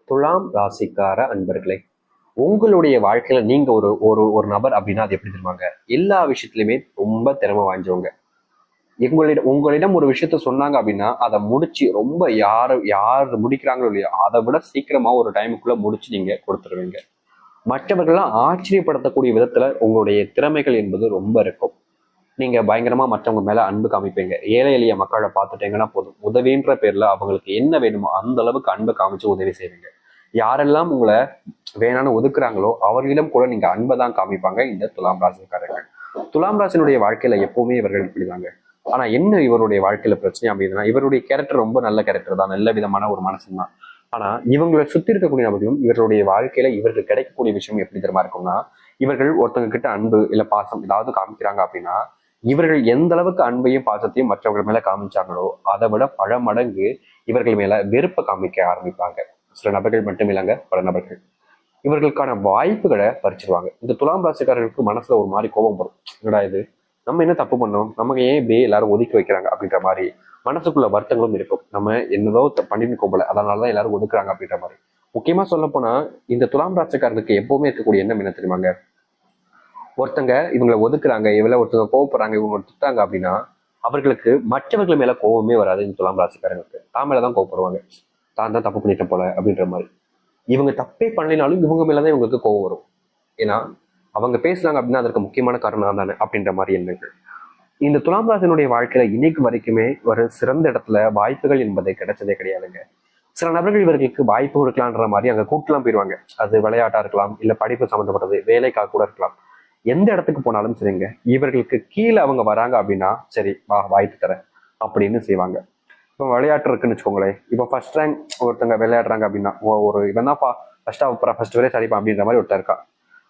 துலாம் ராசிக்கார அன்பர்களே, உங்களுடைய வாழ்க்கையில நீங்க ஒரு ஒரு ஒரு நபர் அப்படின்னா அது எப்படி தெரியுமாங்க? எல்லா விஷயத்திலுமே ரொம்ப திறமை வாய்ந்தவங்க. உங்களிடம் ஒரு விஷயத்த சொன்னாங்க அப்படின்னா அதை முடிச்சு ரொம்ப யார் முடிக்கிறாங்களோ இல்லையோ அதை விட சீக்கிரமா ஒரு டைமுக்குள்ள முடிச்சு நீங்க கொடுத்துருவீங்க. மற்றவர்கள்லாம் ஆச்சரியப்படுத்தக்கூடிய விதத்துல உங்களுடைய திறமைகள் என்பது ரொம்ப இருக்கும். நீங்க பயங்கரமா மற்றவங்க மேல அன்பு காமிப்பீங்க. ஏழை எளிய மக்களை பார்த்துட்டீங்கன்னா போதும், உதவின்ற பேர்ல அவங்களுக்கு என்ன வேணுமோ அந்த அளவுக்கு அன்பை காமிச்சு உதவி செய்வீங்க. யாரெல்லாம் உங்களை வேணான்னு ஒதுக்குறாங்களோ அவர்களிடம் கூட நீங்க அன்பை தான் காமிப்பாங்க இந்த துலாம் ராசிக்காரர்கள். துலாம் ராசினுடைய வாழ்க்கையில எப்பவுமே இவர்கள் இப்படிதாங்க. ஆனா என்ன இவருடைய வாழ்க்கையில பிரச்சனை அப்படின்னா, இவருடைய கேரக்டர் ரொம்ப நல்ல கேரக்டர் தான், நல்ல விதமான ஒரு மனசு தான். ஆனா இவங்களை சுத்தி இருக்கக்கூடிய நபர்களும் இவர்களுடைய வாழ்க்கையில இவர்கள் கிடைக்கக்கூடிய விஷயம் எப்படி தெரியுமா இருக்கும்னா, இவர்கள் ஒருத்தவங்க கிட்ட அன்பு இல்ல பாசம் ஏதாவது காமிக்கிறாங்க அப்படின்னா, இவர்கள் எந்த அளவுக்கு அன்பையும் பாசத்தையும் மற்றவர்கள் மேல காமிச்சாங்களோ அதை விட பல மடங்கு இவர்கள் மேல வெறுப்பை காமிக்க ஆரம்பிப்பாங்க. சில நபர்கள் மட்டும் இல்லைங்க, பல நபர்கள் இவர்களுக்கான வாய்ப்புகளை பறிச்சிருவாங்க. இந்த துலாம் ராசிக்காரர்களுக்கு மனசுல ஒரு மாதிரி கோபம் வரும். என்னடா இது, நம்ம என்ன தப்பு பண்ணோம், நமக்கு ஏன் இப்படியே எல்லாரும் ஒதுக்கி வைக்கிறாங்க அப்படின்ற மாதிரி மனசுக்குள்ள வருத்தங்களும் இருக்கும். நம்ம என்னதோ பண்ணிருக்கோம் போல, அதனாலதான் எல்லாரும் ஒதுக்குறாங்க அப்படின்ற மாதிரி. முக்கியமா சொல்ல போனா இந்த துலாம் ராசிக்காரர்களுக்கு எப்பவுமே இருக்கக்கூடிய எண்ணம் என்ன தெரியுமாங்க? ஒருத்தங்க இவங்களை ஒதுக்குறாங்க, இவள ஒருத்தவங்க கோவப்படுறாங்க, இவங்க திட்டாங்க அப்படின்னா அவர்களுக்கு மற்றவர்கள் மேல கோவமே வராது. இந்த துலாம் ராசிக்காரங்களுக்கு தான் மேலதான் கோவப்படுவாங்க. தான் தான் தப்பு பண்ணிட்டேன் போல அப்படின்ற மாதிரி. இவங்க தப்பே பண்ணலினாலும் இவங்க மேலதான் இவங்களுக்கு கோவம் வரும். ஏன்னா அவங்க பேசுனாங்க அப்படின்னா அதற்கு முக்கியமான காரணம் தானே அப்படின்ற மாதிரி எண்ணங்கள். இந்த துலாம் ராசினுடைய வாழ்க்கையில இன்னைக்கு வரைக்குமே ஒரு சிறந்த இடத்துல வாய்ப்புகள் என்பதை கிடைச்சதே கிடையாதுங்க. சில நபர்கள் இவர்களுக்கு வாய்ப்பு கொடுக்கலான்ற மாதிரி அங்க கூட்டலாம் போயிடுவாங்க. அது விளையாட்டா இருக்கலாம், இல்ல படிப்பு சம்மந்தப்பட்டது, வேலைக்காக கூட இருக்கலாம். எந்த இடத்துக்கு போனாலும் சரிங்க, இவர்களுக்கு கீழே அவங்க வராங்க அப்படின்னா சரி வா வாய்ப்பு தரேன் அப்படின்னு செய்வாங்க. இப்போ விளையாட்டு இருக்குன்னு வச்சுக்கோங்களேன். இப்போ ஃபர்ஸ்ட் ரேங்க் ஒருத்தங்க விளையாடுறாங்க அப்படின்னா, ஒரு இவன் தான் ஃபர்ஸ்ட் வரையும் அடிப்பான் அப்படின்ற மாதிரி ஒருத்தர் இருக்கா.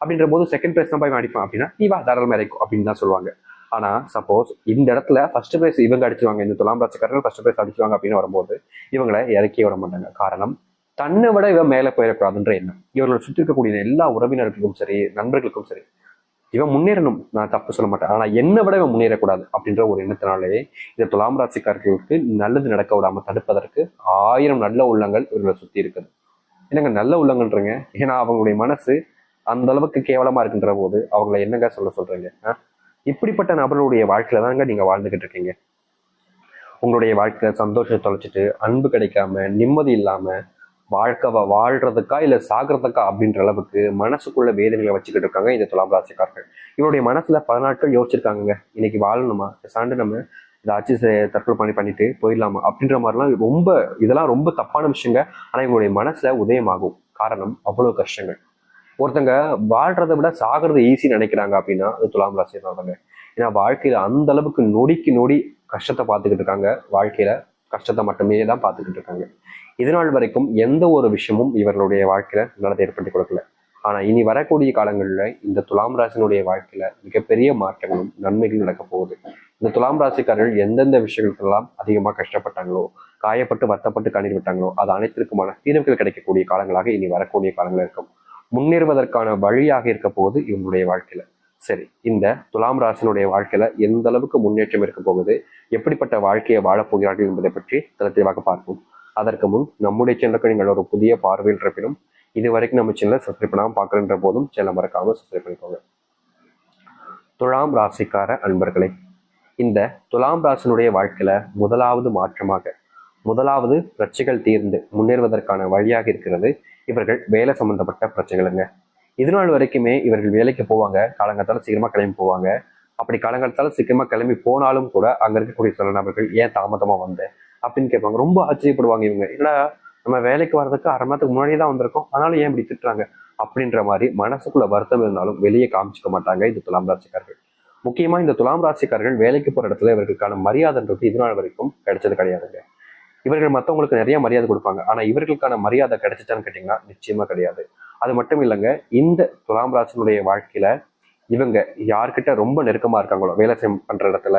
அப்படின்ற போது செகண்ட் பிரைஸ் தான் போய் அடிப்பான் அப்படின்னா நீ வா தாராளமாக இறக்கும் அப்படின்னு தான் சொல்லுவாங்க. ஆனா சப்போஸ் இந்த இடத்துல ஃபர்ஸ்ட் பிரைஸ் இவங்க அடிச்சுவாங்க, இந்த துலாம் ராசிக்காரர்கள் ஃபர்ஸ்ட் பிரைஸ் அடிச்சுவாங்க அப்படின்னு வரும்போது இவங்களை இறக்கி விட மாட்டாங்க. காரணம், தன்னை விட இவன் மேலே போயிடக்கூடாதுன்ற எண்ணம். இவர்களை சுற்றி இருக்கக்கூடிய எல்லா உறவினர்களுக்கும் சரி, நண்பர்களுக்கும் சரி, இவன் முன்னேறணும், நான் தப்பு சொல்ல மாட்டேன், ஆனா என்னை விட இவன் முன்னேறக்கூடாது அப்படின்ற ஒரு எண்ணத்தினாலே இந்த துலாம் ராசிக்காரர்களுக்கு நல்லது நடக்க விடாம தடுப்பதற்கு 1000 நல்ல உள்ளங்கள் இவர்களை சுத்தி இருக்குது. என்னங்க நல்ல உள்ளங்கள்ன்றீங்க? ஏன்னா அவங்களுடைய மனசு அந்த அளவுக்கு கேவலமா இருக்குன்ற போது அவங்களை என்னங்க சொல்றீங்க? இப்படிப்பட்ட நபர்களுடைய வாழ்க்கையில தாங்க நீங்க வாழ்ந்துகிட்டு இருக்கீங்க. உங்களுடைய வாழ்க்கையில சந்தோஷத்தை தொலைச்சிட்டு, அன்பு கிடைக்காம, நிம்மதி இல்லாம, வாழ்றதுக்கா இல்ல சாகிறதுக்கா அப்படின்ற அளவுக்கு மனசுக்குள்ள வேதனைகளை வச்சுக்கிட்டு இருக்காங்க இந்த துலாம் ராசிக்காரர்கள். இவருடைய மனசுல பல நாட்கள் யோசிச்சிருக்காங்க, இன்னைக்கு வாழணுமா, சாண்டு நம்ம ஏதாச்சும் தற்கொலை பண்ணிட்டு போயிடலாமா அப்படின்ற மாதிரிலாம் இதெல்லாம் ரொம்ப தப்பான விஷயங்க. ஆனா இவங்களுடைய மனசுல உதயமாகும். காரணம், அவ்வளவு கஷ்டங்கள். ஒருத்தங்க வாழ்றதை விட சாகிறது ஈஸின்னு நினைக்கிறாங்க அப்படின்னா அது துலாம் ராசினாலங்க. ஏன்னா வாழ்க்கையில அந்த அளவுக்கு நொடிக்கு நொடி கஷ்டத்தை பார்த்துக்கிட்டு இருக்காங்க. வாழ்க்கையில கஷ்டத்தை மட்டுமே தான் பார்த்துக்கிட்டு இருக்காங்க. இதனால் வரைக்கும் எந்த ஒரு விஷயமும் இவர்களுடைய வாழ்க்கையில நல்லதை ஏற்படுத்தி கொடுக்கல. ஆனா இனி வரக்கூடிய காலங்கள்ல இந்த துலாம் ராசினுடைய வாழ்க்கையில மிகப்பெரிய மாற்றங்களும் நன்மைகளும் நடக்க போகுது. இந்த துலாம் ராசிக்காரர்கள் எந்தெந்த விஷயங்களுக்கெல்லாம் அதிகமா கஷ்டப்பட்டாங்களோ, காயப்பட்டு வருத்தப்பட்டு கண்ணீர் விட்டாங்களோ அது அனைத்திற்குமான தீர்வுகள் கிடைக்கக்கூடிய காலங்களாக இனி வரக்கூடிய காலங்கள் இருக்கும். முன்னேறுவதற்கான வழியாக இருக்க போகுது இவங்களுடைய வாழ்க்கையில. சரி, இந்த துலாம் ராசினுடைய வாழ்க்கையில எந்த அளவுக்கு முன்னேற்றம் இருக்க போகுது, எப்படிப்பட்ட வாழ்க்கையை வாழப்போகிறார்கள் என்பதை பற்றி தெளிவாக பார்ப்போம். அதற்கு முன் நம்முடைய சேனலுக்கு நீங்கள் ஒரு புதிய பார்வையில் இருப்பினும் இது வரைக்கும் நம்ம சேனலை சப்ஸ்கிரைப் பண்ணாமல் பார்க்குறன்ற போதும் சேனலை மறக்காம சப்ஸ்கிரைப் பண்ணிக்கோங்க. துலாம் ராசிக்கார அன்பர்களே, இந்த துலாம் ராசினுடைய வாழ்க்கையில முதலாவது பிரச்சனைகள் தீர்ந்து முன்னேறுவதற்கான வழியாக இருக்கிறது இவர்கள் வேலை சம்பந்தப்பட்ட பிரச்சனைகளுங்க. இது நாள் வரைக்குமே இவர்கள் வேலைக்கு போவாங்க, காலங்காத்தால சீக்கிரமா கிளம்பி போவாங்க. அப்படி காலங்காலத்தால சீக்கிரமா கிளம்பி போனாலும் கூட அங்க இருக்கக்கூடிய சில நபர்கள் ஏன் தாமதமா வந்த அப்படின்னு கேட்பாங்க. ரொம்ப ஆச்சரியப்படுவாங்க இவங்க. இல்ல நம்ம வேலைக்கு வர்றதுக்கு அரை மணி நேரத்துக்கு முன்னாடியே தான் வந்திருக்கோம், அதனால ஏன் இப்படி திட்டுறாங்க அப்படின்ற மாதிரி மனசுக்குள்ள வருத்தம் இருந்தாலும் வெளியே காமிச்சிக்க மாட்டாங்க இந்த துலாம் ராசிக்காரர்கள். முக்கியமா இந்த துலாம் ராசிக்காரர்கள் வேலைக்கு போற இடத்துல இவர்களுக்கான மரியாதைன்றது இது நாள் வரைக்கும் கிடைச்சது கிடையாதுங்க. இவர்கள் மற்றவங்களுக்கு நிறைய மரியாதை கொடுப்பாங்க, ஆனா இவர்களுக்கான மரியாதை கிடைச்சிச்சான்னு கேட்டீங்கன்னா நிச்சயமா கிடையாது. அது மட்டும் இல்லைங்க, இந்த துலாம் ராசினுடைய வாழ்க்கையில இவங்க யார்கிட்ட ரொம்ப நெருக்கமா இருக்காங்களோ, வேலை பண்ற இடத்துல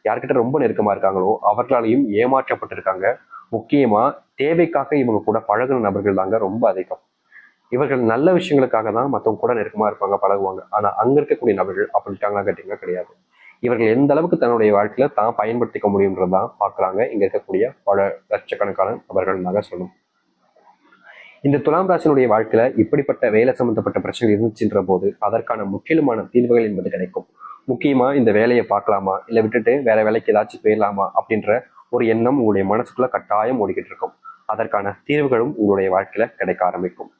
யார்கிட்ட ரொம்ப நெருக்கமா இருக்காங்களோ அவர்களாலையும் ஏமாற்றப்பட்டிருக்காங்க. முக்கியமா தேவைக்காக இவங்க கூட பழகுன நபர்கள் தாங்க ரொம்ப அதிகம். இவர்கள் நல்ல விஷயங்களுக்காக தான் மற்றவங்க கூட நெருக்கமா இருப்பாங்க, பழகுவாங்க. ஆனா அங்க இருக்கக்கூடிய நபர்கள் அப்படி இருக்காங்களா கேட்டீங்கன்னா கிடையாது. இவர்கள் எந்த அளவுக்கு தன்னுடைய வாழ்க்கையில தான் பயன்படுத்திக்க முடியுன்றதான் பாக்குறாங்க இங்க இருக்கக்கூடிய பல லட்சக்கணக்கான நபர்கள் சொல்லணும். இந்த துலாம் ராசினுடைய வாழ்க்கையில இப்படிப்பட்ட வேலை சம்பந்தப்பட்ட பிரச்சனை இருந்துச்சுன்ற போது அதற்கான முற்றிலுமான தீர்வுகள் என்பது கிடைக்கும். முக்கியமா இந்த வேலையை பார்க்கலாமா இல்ல விட்டுட்டு வேற வேலைக்கு ஏதாச்சும் போயிடலாமா அப்படின்ற ஒரு எண்ணம் உங்களுடைய மனசுக்குள்ள கட்டாயம் ஓடிக்கிட்டு இருக்கும். அதற்கான தீர்வுகளும் உங்களுடைய வாழ்க்கையில கிடைக்க ஆரம்பிக்கும்.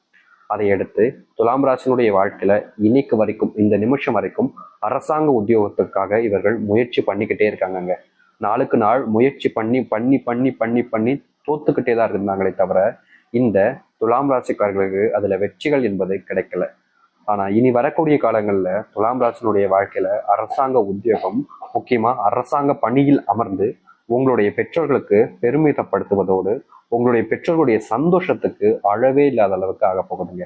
அதை அடுத்து துலாம் ராசினுடைய வாழ்க்கையில இன்னைக்கு வரைக்கும் இந்த நிமிஷம் வரைக்கும் அரசாங்க உத்தியோகத்துக்காக இவர்கள் முயற்சி பண்ணிக்கிட்டே இருக்காங்க. நாளுக்கு நாள் முயற்சி பண்ணி பண்ணி பண்ணி பண்ணி பண்ணி தோத்துக்கிட்டே தான் இருந்தாங்களே தவிர இந்த துலாம் ராசிக்காரர்களுக்கு அதுல வெற்றிகள் என்பது கிடைக்கல. ஆனா இனி வரக்கூடிய காலங்கள்ல துலாம் ராசினுடைய வாழ்க்கையில அரசாங்க உத்தியோகம், முக்கியமா அரசாங்க பணியில் அமர்ந்து உங்களுடைய பெற்றோர்களுக்கு பெருமிதப்படுத்துவதோடு உங்களுடைய பெற்றோர்களுடைய சந்தோஷத்துக்கு அளவே இல்லாத அளவுக்கு ஆக போகுதுங்க.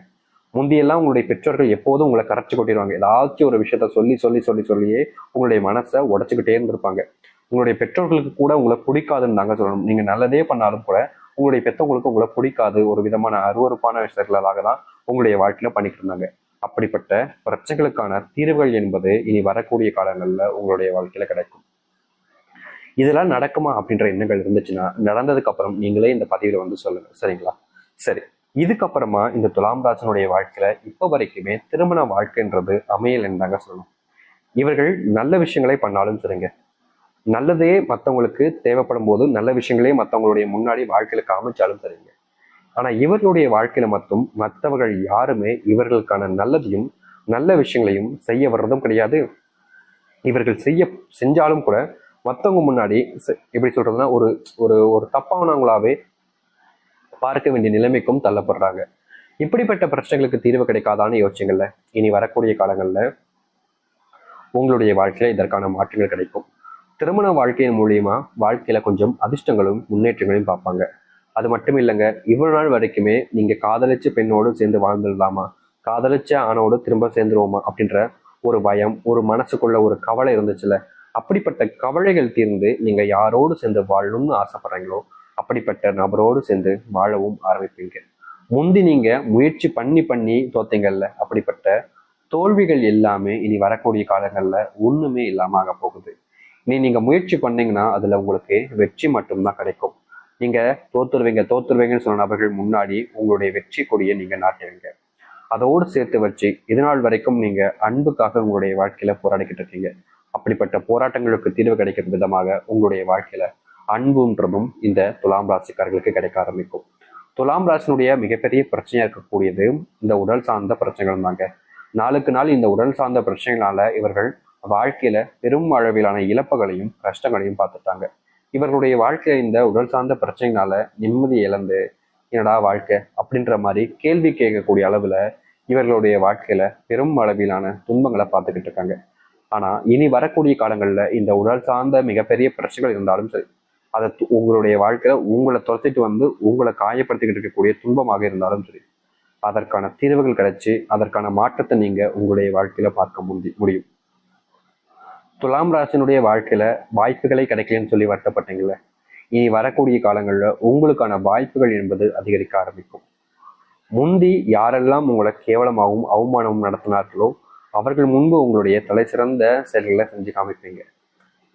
முந்தியெல்லாம் உங்களுடைய பெற்றோர்கள் எப்போதும் உங்களை கரைச்சி கொட்டிடுவாங்க. ஏதாச்சும் ஒரு விஷயத்த சொல்லி சொல்லி சொல்லி சொல்லியே உங்களுடைய மனசை உடைச்சுக்கிட்டே இருந்திருப்பாங்க. உங்களுடைய பெற்றோர்களுக்கு கூட உங்களை பிடிக்காதுன்னு தாங்க சொல்லணும். நீங்க நல்லதே பண்ணாலும் கூட உங்களுடைய பெற்றவங்களுக்கு உங்களை பிடிக்காது, ஒரு விதமான அருவறுப்பான விஷயங்களாக தான் உங்களுடைய வாழ்க்கையில பண்ணிட்டு இருந்தாங்க. அப்படிப்பட்ட பிரச்சனைகளுக்கான தீர்வுகள் என்பது இனி வரக்கூடிய காலங்கள்ல உங்களுடைய வாழ்க்கையில கிடைக்கும். இதெல்லாம் நடக்குமா அப்படின்ற எண்ணங்கள் இருந்துச்சுன்னா நடந்ததுக்கு அப்புறம் நீங்களே இந்த பதிவுல வந்து சொல்லுங்க, சரிங்களா? சரி, இதுக்கப்புறமா இந்த துலாம் ராசினுடைய வாழ்க்கையில இப்ப வரைக்குமே திருமண வாழ்க்கைன்றது அமையலைன்னு தாங்க சொல்லணும். இவர்கள் நல்ல விஷயங்களை பண்ணாலும் சரிங்க, நல்லதே மற்றவங்களுக்கு தேவைப்படும் போது நல்ல விஷயங்களே மற்றவங்களுடைய முன்னாடி வாழ்க்கையில காமிச்சாலும் சரிங்க. ஆனா இவர்களுடைய வாழ்க்கையில மட்டும் மற்றவர்கள் யாருமே இவர்களுக்கான நல்லதையும் நல்ல விஷயங்களையும் செய்ய வர்றதும் கிடையாது. இவர்கள் செஞ்சாலும் கூட மற்றவங்க முன்னாடி எப்படி சொல்றதுன்னா ஒரு ஒரு ஒரு தப்பானவங்களாவே பார்க்க வேண்டிய நிலைமைக்கும் தள்ளப்படுறாங்க. இப்படிப்பட்ட பிரச்சனைகளுக்கு தீர்வு கிடைக்காதான்னு யோசிச்சுங்கள்ல, இனி வரக்கூடிய காலங்கள்ல உங்களுடைய வாழ்க்கையில இதற்கான மாற்றங்கள் கிடைக்கும். திருமண வாழ்க்கையின் மூலியமா வாழ்க்கையில கொஞ்சம் அதிர்ஷ்டங்களும் முன்னேற்றங்களையும் பார்ப்பாங்க. அது மட்டும் இல்லைங்க, இவ்வளவு நாள் வரைக்குமே நீங்க காதலிச்ச பெண்ணோடு சேர்ந்து வாழ்ந்துடலாமா, காதலிச்ச ஆணோடு திரும்ப சேர்ந்துருவோமா அப்படின்ற ஒரு பயம், ஒரு மனசுக்குள்ள ஒரு கவலை இருந்துச்சுல்ல, அப்படிப்பட்ட கவலைகள் தீர்ந்து நீங்க யாரோடு சேர்ந்து வாழணும்னு ஆசைப்படுறீங்களோ அப்படிப்பட்ட நபரோடு சேர்ந்து வாழவும் ஆரம்பிப்பீங்க. முந்தி நீங்க முயற்சி பண்ணி பண்ணி தோத்தீங்கல்ல, அப்படிப்பட்ட தோல்விகள் எல்லாமே இனி வரக்கூடிய காலங்கள்ல ஒண்ணுமே இல்லாம ஆக போகுது. நீங்க முயற்சி பண்ணீங்கன்னா அதுல உங்களுக்கு வெற்றி மட்டும்தான் கிடைக்கும். நீங்க தோத்துருவீங்கன்னு சொன்ன நபர்கள் முன்னாடி உங்களுடைய வெற்றி கொடியை நீங்க நாட்டுவீங்க. அதோடு சேர்த்து வச்சு இதனால் வரைக்கும் நீங்க அன்புக்காக உங்களுடைய வாழ்க்கையில போராடிக்கிட்டு இருக்கீங்க. அப்படிப்பட்ட போராட்டங்களுக்கு தீர்வு கிடைக்கிற விதமாக உங்களுடைய வாழ்க்கையில அன்புன்றதும் இந்த துலாம் ராசிக்காரர்களுக்கு கிடைக்க ஆரம்பிக்கும். துலாம் ராசினுடைய மிகப்பெரிய பிரச்சனையா இருக்கக்கூடியது இந்த உடல் சார்ந்த பிரச்சனைகள் தாங்க. நாளுக்கு நாள் இந்த உடல் சார்ந்த பிரச்சனைகளால இவர்கள் வாழ்க்கையில பெரும் அளவிலான இழப்புகளையும் கஷ்டங்களையும் பார்த்துட்டாங்க. இவர்களுடைய வாழ்க்கையில இந்த உடல் சார்ந்த பிரச்சனைகளால நிம்மதி இழந்து என்னடா வாழ்க்கை அப்படின்ற மாதிரி கேள்வி கேட்கக்கூடிய அளவுல இவர்களுடைய வாழ்க்கையில பெரும் அளவிலான துன்பங்களை பார்த்துக்கிட்டு இருக்காங்க. ஆனா இனி வரக்கூடிய காலங்கள்ல இந்த உடல் சார்ந்த மிகப்பெரிய பிரச்சனைகள் இருந்தாலும் சரி, அதை உங்களுடைய வாழ்க்கையில உங்களை துரத்திட்டு வந்து உங்களை காயப்படுத்திக்கிட்டு இருக்கக்கூடிய துன்பமாக இருந்தாலும் சரி, அதற்கான தீர்வுகள் கிடைச்சி அதற்கான மாற்றத்தை நீங்க உங்களுடைய வாழ்க்கையில பார்க்க முடியும். துலாம் ராசினுடைய வாழ்க்கையில வாய்ப்புகளை கிடைக்கலன்னு சொல்லி வருத்தப்பட்டீங்கல்ல, இனி வரக்கூடிய காலங்கள்ல உங்களுக்கான வாய்ப்புகள் என்பது அதிகரிக்க ஆரம்பிக்கும். முந்தி யாரெல்லாம் உங்களை கேவலமாகவும் அவமானமும் நடத்தினார்களோ அவர்கள் முன்பு உங்களுடைய தலை சிறந்த செயல்களை செஞ்சு காமிப்பீங்க.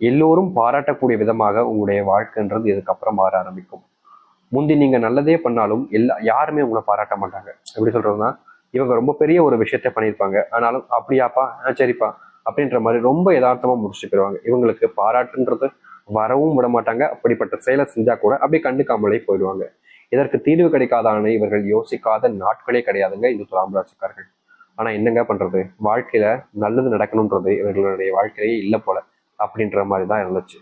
எல்லோரும் பாராட்டக்கூடிய விதமாக உங்களுடைய வாழ்க்கைன்றது இதுக்கப்புறம் மாற ஆரம்பிக்கும். முந்தி நீங்க நல்லதே பண்ணாலும் யாருமே உங்களை பாராட்ட மாட்டாங்க. எப்படி சொல்றதுன்னா, இவங்க ரொம்ப பெரிய ஒரு விஷயத்த பண்ணியிருப்பாங்க, ஆனாலும் அப்படியாப்பா சரிப்பா அப்படின்ற மாதிரி ரொம்ப யதார்த்தமா முடிச்சுட்டு போயிடுவாங்க. இவங்களுக்கு பாராட்டுன்றது வரவும் விட மாட்டாங்க. அப்படிப்பட்ட செயலை செஞ்சா கூட அப்படியே கண்டுக்காமலே போயிடுவாங்க. இதற்கு தீர்வு கிடைக்காதான்னு இவர்கள் யோசிக்காத நாட்களே கிடையாதுங்க இந்த துலாம் ராசிக்காரர்கள். ஆனா என்னங்க பண்றது, வாழ்க்கையில நல்லது நடக்கணும்ன்றது இவர்களுடைய வாழ்க்கையிலேயே இல்லை போல அப்படின்ற மாதிரி தான் இருந்துச்சு.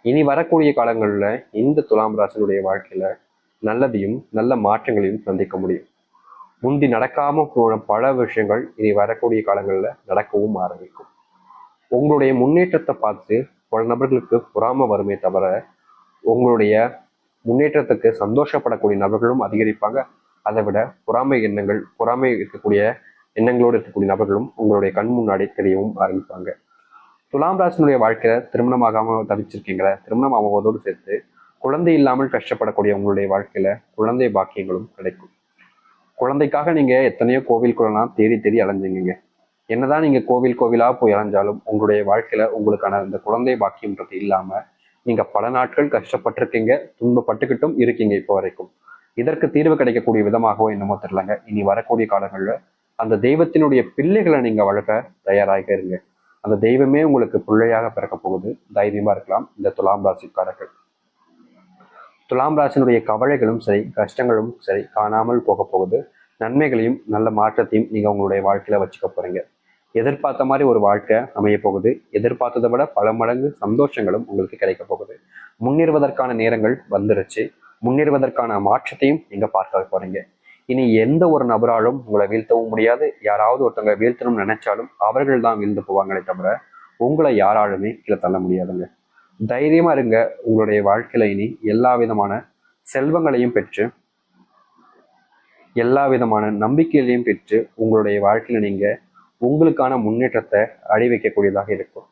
இனி வரக்கூடிய காலங்கள்ல இந்த துலாம் ராசினுடைய வாழ்க்கையில நல்லதையும் நல்ல மாற்றங்களையும் சந்திக்க முடியும். முந்தி நடக்காம போன பல விஷயங்கள் இனி வரக்கூடிய காலங்கள்ல நடக்கவும் ஆரம்பிக்கும். உங்களுடைய முன்னேற்றத்தை பார்த்து பல நபர்களுக்கு பொறாம வருமே தவிர உங்களுடைய முன்னேற்றத்துக்கு சந்தோஷப்படக்கூடிய நபர்களும் அதிகரிப்பாங்க. அதை விட பொறாமை இருக்கக்கூடிய எண்ணங்களோடு இருக்கக்கூடிய நபர்களும் உங்களுடைய கண் முன்னாடி தெரியவும் ஆரம்பிப்பாங்க. துலாம் ராசினுடைய வாழ்க்கையில திருமணமாகாம தவிச்சிருக்கீங்களா, திருமணம் ஆகுவதோடு சேர்த்து குழந்தை இல்லாமல் கஷ்டப்படக்கூடிய உங்களுடைய வாழ்க்கையில குழந்தை பாக்கியங்களும் கிடைக்கும். குழந்தைக்காக நீங்க எத்தனையோ கோவிலுக்குள்ளலாம் தேடி தேடி அலைஞ்சிங்க. என்னதான் நீங்க கோவிலா போய் அலைஞ்சாலும் உங்களுடைய வாழ்க்கையில உங்களுக்கான இந்த குழந்தை பாக்கியம்ன்றது இல்லாம நீங்க பல நாட்கள் கஷ்டப்பட்டிருக்கீங்க, துன்பப்பட்டுக்கிட்டும் இருக்கீங்க இப்போ வரைக்கும். இதற்கு தீர்வு கிடைக்கக்கூடிய விதமாகவோ என்னமோ தெரியலங்க. இனி வரக்கூடிய காலங்களில் அந்த தெய்வத்தினுடைய பிள்ளைகளை நீங்க வளர்க்க தயாராக இருங்க. அந்த தெய்வமே உங்களுக்கு பிள்ளையாக பிறக்க போகுது. தைரியமா இருக்கலாம் இந்த துலாம் ராசிக்காரர்கள். துலாம் ராசினுடைய கவலைகளும் சரி, கஷ்டங்களும் சரி காணாமல் போக போகுது. நன்மைகளையும் நல்ல மாற்றத்தையும் நீங்க உங்களுடைய வாழ்க்கையில வச்சுக்க போறீங்க. எதிர்பார்த்த மாதிரி ஒரு வாழ்க்கை அமைய போகுது. எதிர்பார்த்ததை விட பல மடங்கு சந்தோஷங்களும் உங்களுக்கு கிடைக்க போகுது. முன்னேறுவதற்கான நேரங்கள் வந்துருச்சு. முன்னேறுவதற்கான மாற்றத்தையும் நீங்க பார்க்க போறீங்க. இனி எந்த ஒரு நபராலும் உங்களை வீழ்த்தவும் முடியாது. யாராவது ஒருத்தவங்க வீழ்த்தணும்னு நினைச்சாலும் அவர்கள் தான் வீழ்ந்து போவாங்களே தவிர உங்களை யாராலுமே கீழே தள்ள முடியாதுங்க. தைரியமா இருங்க. உங்களுடைய வாழ்க்கையில இனி எல்லா விதமான செல்வங்களையும் பெற்று, எல்லா விதமான நம்பிக்கைகளையும் பெற்று உங்களுடைய வாழ்க்கையில நீங்க உங்களுக்கான முன்னேற்றத்தை அடி வைக்கக்கூடியதாக இருக்கும்.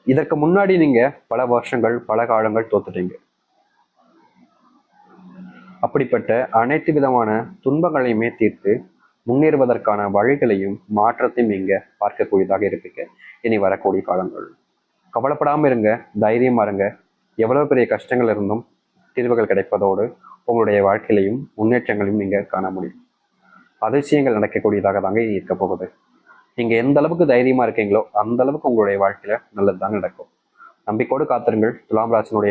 இதற்கு முன்னாடி நீங்க பல வருஷங்கள் பல காலங்கள் தோத்துட்டீங்க. அப்படிப்பட்ட அனைத்து விதமான துன்பங்களையுமே தீர்த்து முன்னேறுவதற்கான வழிகளையும் மாற்றத்தையும் நீங்க பார்க்கக்கூடியதாக இருக்குங்க இனி வரக்கூடிய காலங்கள். கவலைப்படாம இருங்க, தைரியமா இருங்க. எவ்வளவு பெரிய கஷ்டங்கள் இருந்தும் தீர்வுகள் கிடைப்பதோடு உங்களுடைய வாழ்க்கையிலையும் முன்னேற்றங்களையும் நீங்க காண முடியும். அதிசயங்கள் நடக்கக்கூடியதாக தாங்க இருக்க போகுது. நீங்க எந்த அளவுக்கு தைரியமா இருக்கீங்களோ அந்த அளவுக்கு உங்களுடைய வாழ்க்கையில நல்லது தாங்க நடக்கும். நம்பிக்கையோடு காத்திருங்கள். துலாம் ராசினுடைய